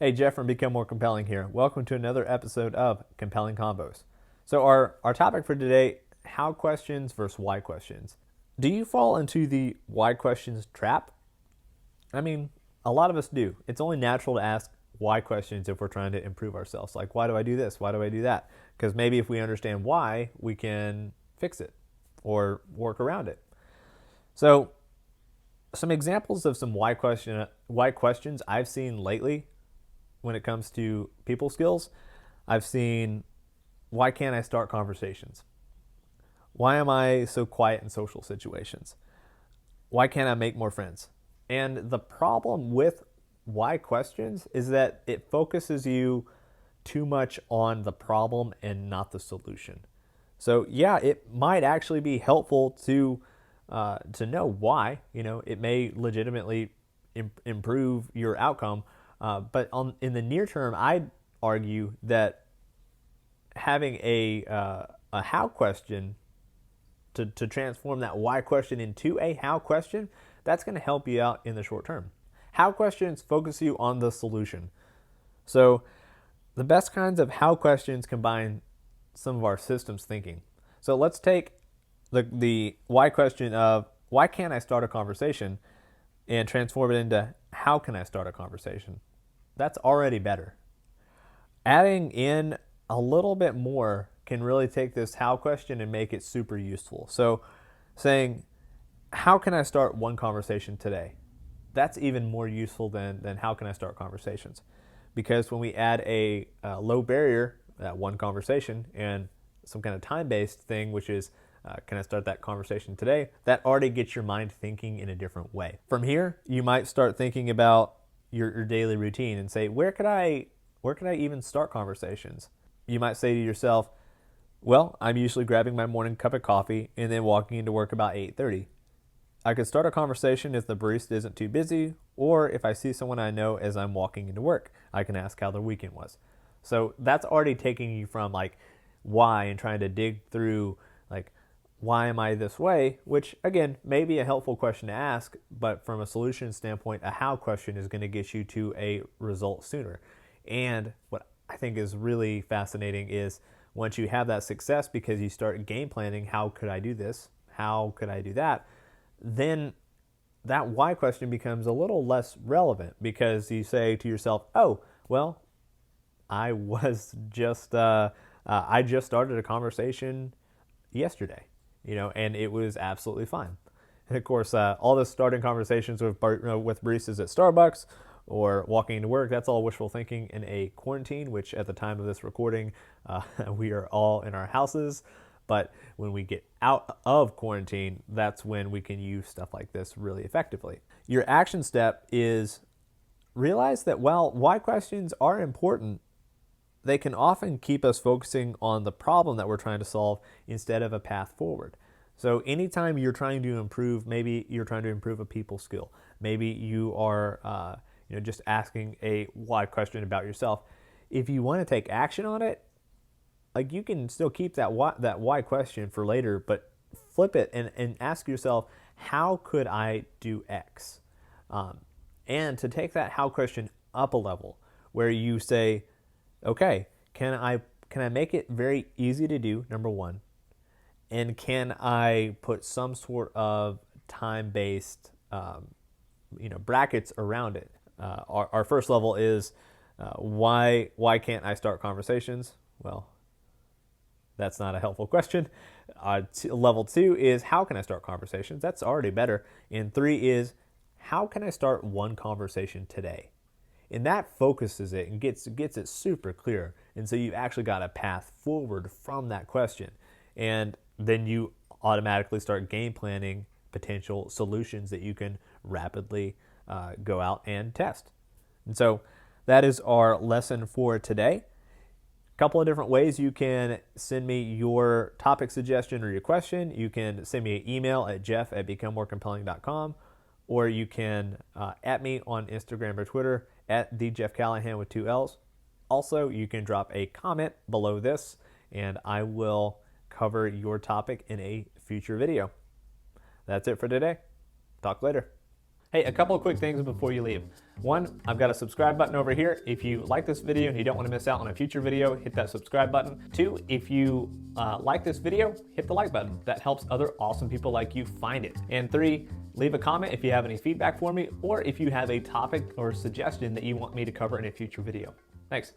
Hey, Jeff from Become More Compelling here. Welcome to another episode of Compelling Combos. So our topic for today, how questions versus why questions. Do you fall into the why questions trap? I mean, a lot of us do. It's only natural to ask why questions if we're trying to improve ourselves. Like, why do I do this? Why do I do that? Because maybe if we understand why, we can fix it or work around it. So some examples of some why questions I've seen lately when it comes to people skills. I've seen, why can't I start conversations? Why am I so quiet in social situations? Why can't I make more friends? And the problem with why questions is that it focuses you too much on the problem and not the solution. So yeah, it might actually be helpful to know why. It may legitimately improve your outcome, but in the near term, I'd argue that having a how question to transform that why question into a how question, that's going to help you out in the short term. How questions focus you on the solution. So the best kinds of how questions combine some of our systems thinking. So let's take the why question of why can't I start a conversation and transform it into how can I start a conversation. That's already better. Adding in a little bit more can really take this how question and make it super useful. So saying, how can I start one conversation today? That's even more useful than how can I start conversations. Because when we add a low barrier, that one conversation, and some kind of time-based thing, which is, can I start that conversation today? That already gets your mind thinking in a different way. From here, you might start thinking about your daily routine and say, where could I even start conversations? You might say to yourself, well, I'm usually grabbing my morning cup of coffee and then walking into work about 8:30. I could start a conversation if the barista isn't too busy, or if I see someone I know as I'm walking into work. I can ask how their weekend was. So that's already taking you from like why and trying to dig through like, why am I this way? Which again, may be a helpful question to ask, but from a solution standpoint, a how question is going to get you to a result sooner. And what I think is really fascinating is once you have that success because you start game planning, how could I do this? How could I do that? Then that why question becomes a little less relevant because you say to yourself, oh, well, I just started a conversation yesterday, and it was absolutely fine. And of course, all this starting conversations with baristas at Starbucks or walking into work, that's all wishful thinking in a quarantine, which at the time of this recording, we are all in our houses. But when we get out of quarantine, that's when we can use stuff like this really effectively. Your action step is realize that while why questions are important, they can often keep us focusing on the problem that we're trying to solve instead of a path forward. So anytime you're trying to improve, maybe you're trying to improve a people skill. Maybe you are just asking a why question about yourself. If you want to take action on it, like you can still keep that why question for later, but flip it and ask yourself, how could I do X? And to take that how question up a level where you say, okay, can I make it very easy to do, number one, and can I put some sort of time-based brackets around it? Our first level is why can't I start conversations? Well, that's not a helpful question. Level 2 is how can I start conversations? That's already better. And 3 is how can I start one conversation today? And that focuses it and gets it super clear. And so you've actually got a path forward from that question. And then you automatically start game planning potential solutions that you can rapidly go out and test. And so that is our lesson for today. Couple of different ways you can send me your topic suggestion or your question. You can send me an email at jeff@becomemorecompelling.com, or you can at me on Instagram or Twitter at @thejeffcallahan with 2 L's. Also, you can drop a comment below this, and I will cover your topic in a future video. That's it for today. Talk later. Hey, a couple of quick things before you leave. One, I've got a subscribe button over here. If you like this video and you don't want to miss out on a future video, hit that subscribe button. Two, if you like this video, hit the like button. That helps other awesome people like you find it. And three, leave a comment if you have any feedback for me, or if you have a topic or suggestion that you want me to cover in a future video. Thanks.